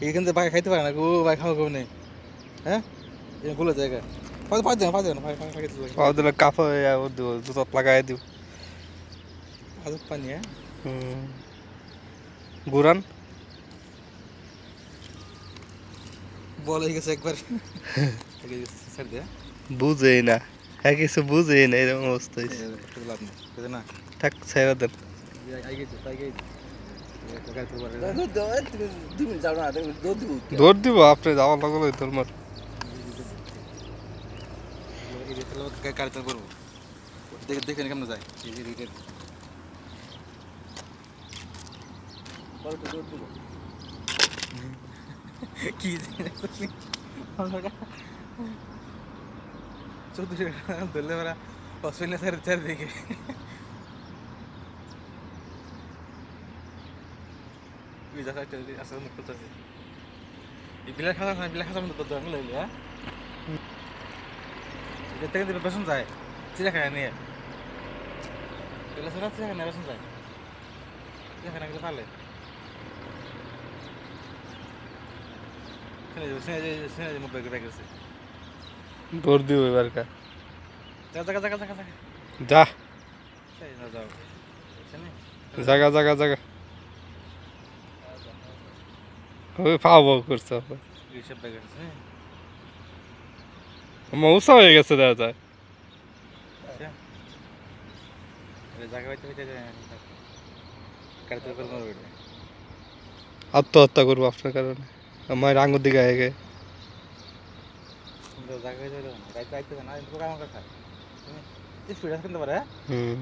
এইখান থেকে ভাই খাইতে পারে না গো ভাই খাওয়া গো নেই হ্যাঁ খুলে জায়গা পাই দেন ভাই পাও দিলে কাপড় জুতত লাগাই দিও আজব পানি হ্যাঁ গুরান বল হয়ে গেছে একবার স্যার দে বুঝেই না হ্যাঁ কিছু বুঝেই না এরকম অবস্থা হয়েছে লাভ নেই বুঝে না থাক ছেড়ে দেন দৌড় দিব আপনি যাওয়ার লাগলো তোর মার গাড়ি চাল করবো দেখে দেখে কেমন যায় কি চৌধুরী ধরলে বেড়া অস্ট্রেলিয়া চারিদিকে আসলে মুখ করতেছে বিলের খাঁচা মতো তো আমি লাগলে হ্যাঁ থেকে দিলে বেসন যায় চিড়িয়াখানা নিয়ে চিড়িয়াখানা বেসন যায় চিড়িয়াখানা গেলে পারলে শুনে মুখ বেগে গেছে দৌড় দিব এবার কা যা জাগা জাগা জাগা ওই পাবো করছে এইসব বেগে গেছে মৌসা হয়ে গেছে দেখা যায় আত্মহত্যা করবো আপনার কারণে আমার আঙ্গুর দিকে আগে হুম